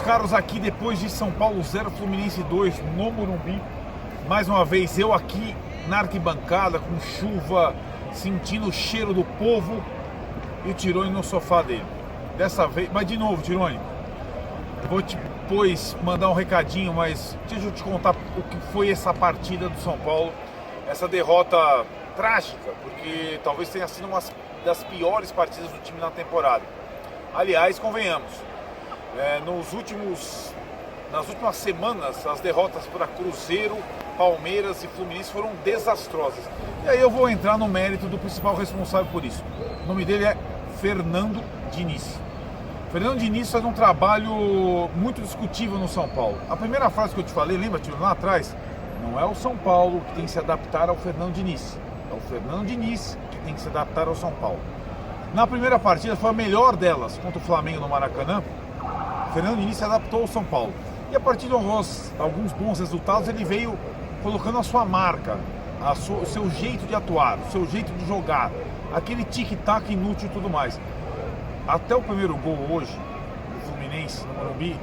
caros, aqui depois de São Paulo 0, Fluminense 2 no Morumbi. Mais uma vez eu aqui na arquibancada com chuva, sentindo o cheiro do povo e o Tirone no sofá dele. Dessa vez, mas de novo, Tirone, vou depois mandar um recadinho, mas deixa eu te contar o que foi essa partida do São Paulo, essa derrota trágica, porque talvez tenha sido uma das piores partidas do time na temporada. Aliás, convenhamos, nas últimas semanas, as derrotas para Cruzeiro, Palmeiras e Fluminense foram desastrosas. E aí eu vou entrar no mérito do principal responsável por isso. O nome dele é Fernando Diniz. Fernando Diniz faz um trabalho muito discutível no São Paulo. A primeira frase que eu te falei, lembra, tio, lá atrás? Não é o São Paulo que tem que se adaptar ao Fernando Diniz. É o Fernando Diniz que tem que se adaptar ao São Paulo. Na primeira partida, foi a melhor delas, contra o Flamengo no Maracanã. Fernando Diniz se adaptou ao São Paulo. E a partir de alguns bons resultados, ele veio colocando a sua marca, o seu jeito de atuar, o seu jeito de jogar, aquele tic-tac inútil e tudo mais. Até o primeiro gol hoje, do Fluminense, no Morumbi,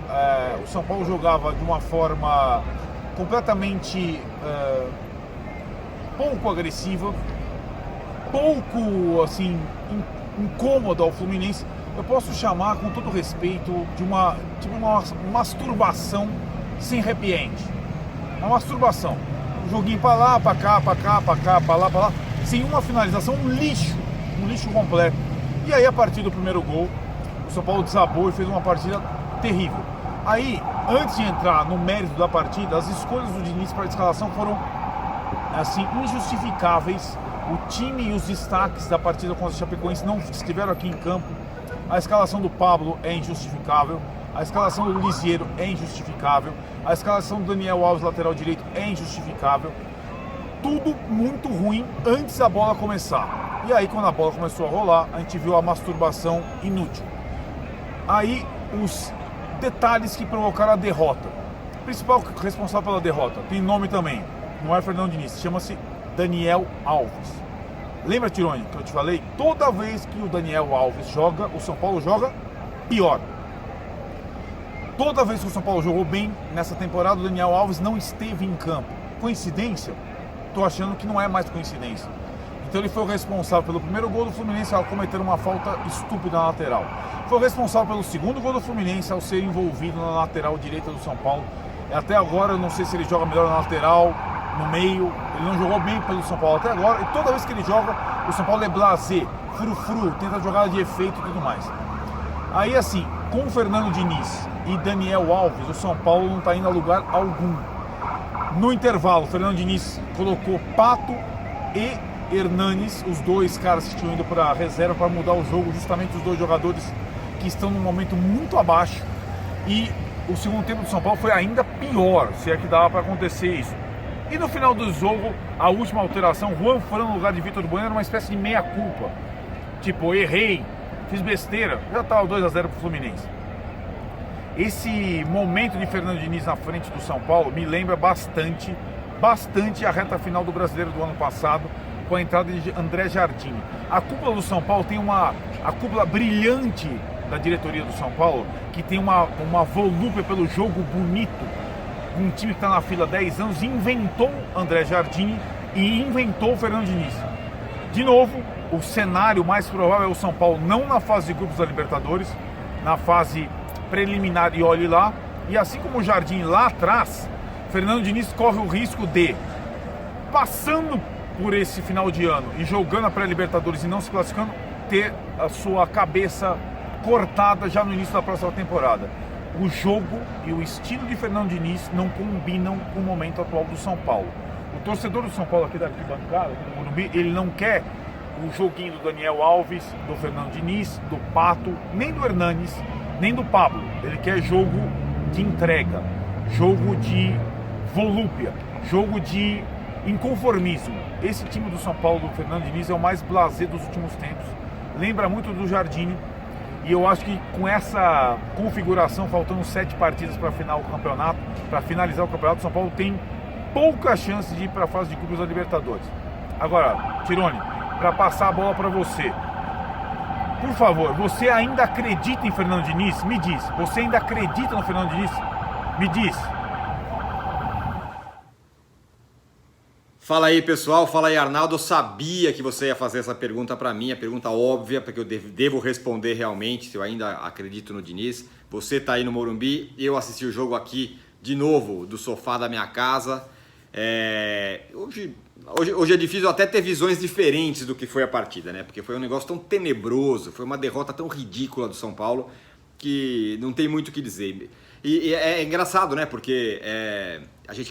o São Paulo jogava de uma forma completamente pouco agressiva, pouco assim, incômoda ao Fluminense. Eu posso chamar, com todo respeito, de uma masturbação sem happy end. Uma masturbação. Um joguinho pra lá, pra cá, pra cá, pra cá, pra lá, sem uma finalização, um lixo completo. E aí, a partir do primeiro gol, o São Paulo desabou e fez uma partida terrível. Aí, antes de entrar no mérito da partida, as escolhas do Diniz para a escalação foram, assim, injustificáveis. O time e os destaques da partida contra o Chapecoense não estiveram aqui em campo. A escalação do Pablo é injustificável. A escalação do Lisieiro é injustificável. A escalação do Daniel Alves, lateral direito, é injustificável. Tudo muito ruim antes da bola começar. E aí, quando a bola começou a rolar, a gente viu a masturbação inútil. Aí, os detalhes que provocaram a derrota. O principal responsável pela derrota tem nome também. Não é Fernando Diniz, chama-se Daniel Alves. Lembra, Tirone, que eu te falei? Toda vez que o Daniel Alves joga, o São Paulo joga pior. Toda vez que o São Paulo jogou bem nessa temporada, o Daniel Alves não esteve em campo. Coincidência? Tô achando que não é mais coincidência. Então ele foi o responsável pelo primeiro gol do Fluminense ao cometer uma falta estúpida na lateral. Foi o responsável pelo segundo gol do Fluminense ao ser envolvido na lateral direita do São Paulo. Até agora eu não sei se ele joga melhor na lateral, no meio. Ele não jogou bem pelo São Paulo até agora. E toda vez que ele joga, o São Paulo é blasé, frufru, tenta jogada de efeito e tudo mais. Aí assim, com o Fernando Diniz e Daniel Alves, o São Paulo não está indo a lugar algum. No intervalo, o Fernando Diniz colocou Pato e Hernanes, os dois caras que tinham ido para a reserva para mudar o jogo, justamente os dois jogadores que estão num momento muito abaixo. E o segundo tempo do São Paulo foi ainda pior, se é que dava para acontecer isso. E no final do jogo, a última alteração, Juan Fran no lugar de Vitor Bueno, era uma espécie de meia-culpa. Tipo, errei, fiz besteira, já estava 2-0 para o Fluminense. Esse momento de Fernando Diniz na frente do São Paulo me lembra bastante a reta final do Brasileiro do ano passado, com a entrada de André Jardim. A cúpula do São Paulo tem a cúpula brilhante da diretoria do São Paulo, que tem uma volúpia pelo jogo bonito. Um time que está na fila há 10 anos inventou André Jardim e inventou o Fernando Diniz. De novo, o cenário mais provável é o São Paulo não na fase de grupos da Libertadores, na fase preliminar, e olhe lá. E assim como o Jardim lá atrás, Fernando Diniz corre o risco de, passando por esse final de ano e jogando a pré-Libertadores e não se classificando, ter a sua cabeça cortada já no início da próxima temporada. O jogo e o estilo de Fernando Diniz não combinam com o momento atual do São Paulo. O torcedor do São Paulo aqui da arquibancada, aqui do Morumbi, ele não quer o joguinho do Daniel Alves, do Fernando Diniz, do Pato, nem do Hernanes, nem do Pablo. Ele quer jogo de entrega, jogo de volúpia, jogo de inconformismo. Esse time do São Paulo, do Fernando Diniz, é o mais blasé dos últimos tempos. Lembra muito do Jardim. E eu acho que com essa configuração, faltando 7 partidas para finalizar o campeonato, o São Paulo tem pouca chance de ir para a fase de grupos da Libertadores. Agora, Tirone, para passar a bola para você, por favor, você ainda acredita em Fernando Diniz? Me diz. Você ainda acredita no Fernando Diniz? Me diz. Fala aí, pessoal. Fala aí, Arnaldo. Eu sabia que você ia fazer essa pergunta para mim, a pergunta óbvia, porque eu devo responder realmente se eu ainda acredito no Diniz. Você tá aí no Morumbi, eu assisti o jogo aqui de novo do sofá da minha casa. Hoje é difícil até ter visões diferentes do que foi a partida, né? Porque foi um negócio tão tenebroso, foi uma derrota tão ridícula do São Paulo que não tem muito o que dizer. E é engraçado, né? Porque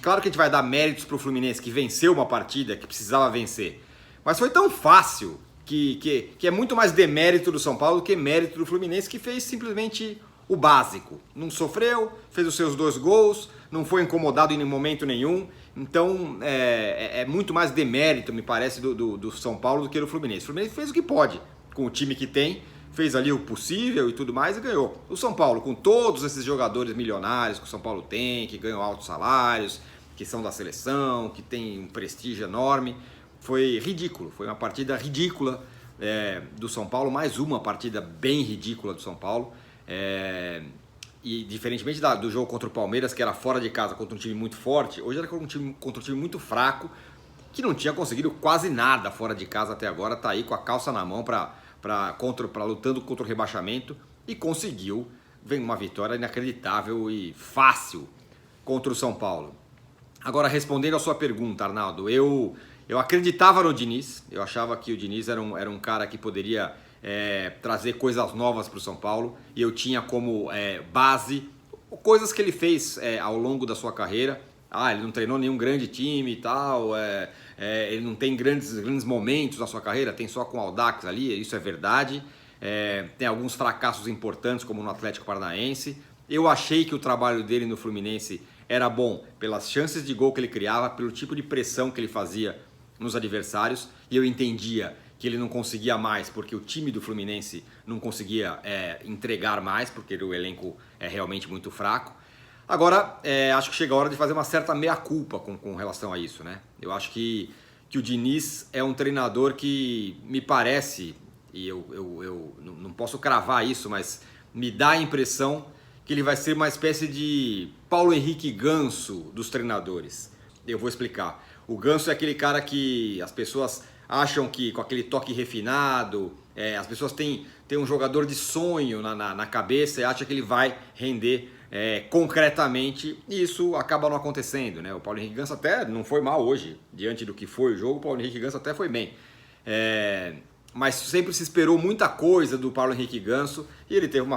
claro que a gente vai dar méritos pro Fluminense que venceu uma partida que precisava vencer. Mas foi tão fácil que é muito mais demérito do São Paulo do que mérito do Fluminense, que fez simplesmente o básico. Não sofreu, fez os seus 2 gols, não foi incomodado em momento nenhum. Então é muito mais demérito, me parece, do São Paulo do que do Fluminense. O Fluminense fez o que pode com o time que tem, fez ali o possível e tudo mais e ganhou. O São Paulo, com todos esses jogadores milionários que o São Paulo tem, que ganham altos salários, que são da seleção, que tem um prestígio enorme, foi ridículo. Foi uma partida ridícula do São Paulo, mais uma partida bem ridícula do São Paulo. E diferentemente do jogo contra o Palmeiras, que era fora de casa contra um time muito forte, hoje era contra um time muito fraco, que não tinha conseguido quase nada fora de casa até agora, tá aí com a calça na mão lutando contra o rebaixamento, e conseguiu uma vitória inacreditável e fácil contra o São Paulo. Agora, respondendo a sua pergunta, Arnaldo, eu acreditava no Diniz, eu achava que o Diniz era um cara que poderia trazer coisas novas para o São Paulo, e eu tinha como base coisas que ele fez ao longo da sua carreira. Ele não treinou nenhum grande time e tal, ele não tem grandes momentos na sua carreira, tem só com o Audax ali, isso é verdade. Tem alguns fracassos importantes, como no Atlético Paranaense. Eu achei que o trabalho dele no Fluminense era bom pelas chances de gol que ele criava, pelo tipo de pressão que ele fazia nos adversários, e eu entendia que ele não conseguia mais porque o time do Fluminense não conseguia entregar mais, porque o elenco é realmente muito fraco. Agora, acho que chega a hora de fazer uma certa meia-culpa com relação a isso, né? Eu acho que o Diniz é um treinador que me parece, e eu não posso cravar isso, mas me dá a impressão que ele vai ser uma espécie de Paulo Henrique Ganso dos treinadores. Eu vou explicar. O Ganso é aquele cara que as pessoas acham que com aquele toque refinado, as pessoas têm um jogador de sonho na cabeça e acham que ele vai render concretamente, e isso acaba não acontecendo, né? O Paulo Henrique Ganso até não foi mal hoje, diante do que foi o jogo, o Paulo Henrique Ganso até foi bem. Mas sempre se esperou muita coisa do Paulo Henrique Ganso, e ele teve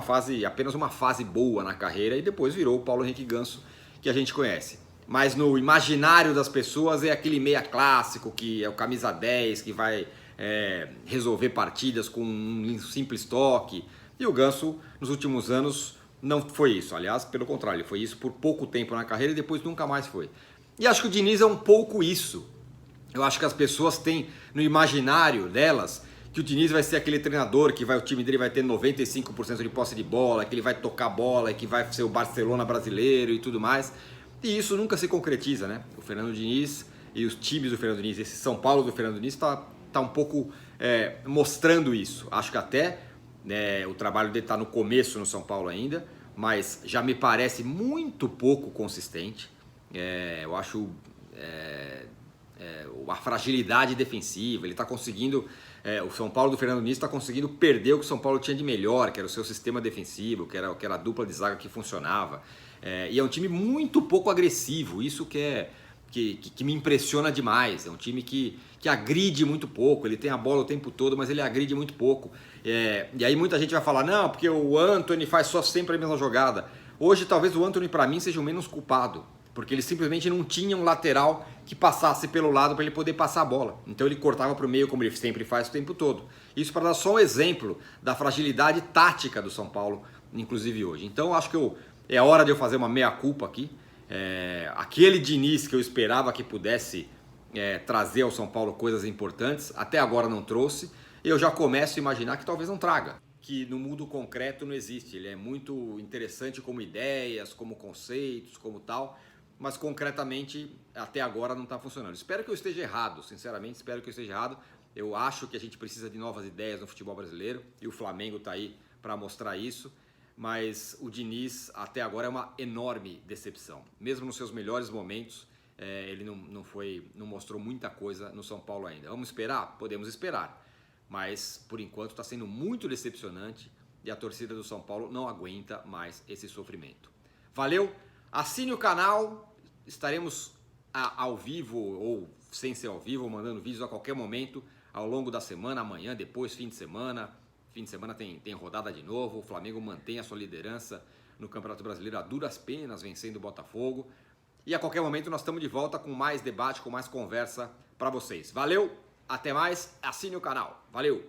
apenas uma fase boa na carreira, e depois virou o Paulo Henrique Ganso que a gente conhece. Mas no imaginário das pessoas é aquele meia clássico, que é o camisa 10, que vai resolver partidas com um simples toque. E o Ganso, nos últimos anos, não foi isso. Aliás, pelo contrário, ele foi isso por pouco tempo na carreira e depois nunca mais foi. E acho que o Diniz é um pouco isso. Eu acho que as pessoas têm no imaginário delas que o Diniz vai ser aquele treinador que o time dele vai ter 95% de posse de bola, que ele vai tocar bola, que vai ser o Barcelona brasileiro e tudo mais. E isso nunca se concretiza, né? O Fernando Diniz e os times do Fernando Diniz, esse São Paulo do Fernando Diniz tá um pouco mostrando isso. Acho que até o trabalho dele está no começo no São Paulo ainda, mas já me parece muito pouco consistente. Eu acho a fragilidade defensiva, ele está conseguindo... o São Paulo do Fernando Diniz está conseguindo perder o que o São Paulo tinha de melhor, que era o seu sistema defensivo, que era a dupla de zaga que funcionava. E é um time muito pouco agressivo, isso que me impressiona demais. É um time que agride muito pouco, ele tem a bola o tempo todo, mas ele agride muito pouco. E aí muita gente vai falar, não, porque o Antony faz sempre a mesma jogada. Hoje talvez o Antony para mim seja o menos culpado, porque ele simplesmente não tinha um lateral que passasse pelo lado para ele poder passar a bola. Então ele cortava para o meio como ele sempre faz o tempo todo. Isso para dar só um exemplo da fragilidade tática do São Paulo, inclusive hoje. Então acho que é hora de eu fazer uma meia-culpa aqui. Aquele Diniz que eu esperava que pudesse trazer ao São Paulo coisas importantes, até agora não trouxe. Eu já começo a imaginar que talvez não traga, que no mundo concreto não existe. Ele é muito interessante como ideias, como conceitos, como tal, mas concretamente até agora não está funcionando. Espero que eu esteja errado, sinceramente espero que eu esteja errado, Eu acho que a gente precisa de novas ideias no futebol brasileiro e o Flamengo está aí para mostrar isso, mas o Diniz até agora é uma enorme decepção. Mesmo nos seus melhores momentos, ele não mostrou muita coisa no São Paulo ainda. Vamos esperar? Podemos esperar, mas por enquanto está sendo muito decepcionante e a torcida do São Paulo não aguenta mais esse sofrimento. Valeu, assine o canal, estaremos ao vivo ou sem ser ao vivo, mandando vídeos a qualquer momento ao longo da semana, amanhã, depois, fim de semana. Fim de semana tem rodada de novo, o Flamengo mantém a sua liderança no Campeonato Brasileiro a duras penas, vencendo o Botafogo. E a qualquer momento nós estamos de volta com mais debate, com mais conversa para vocês. Valeu, até mais, assine o canal. Valeu!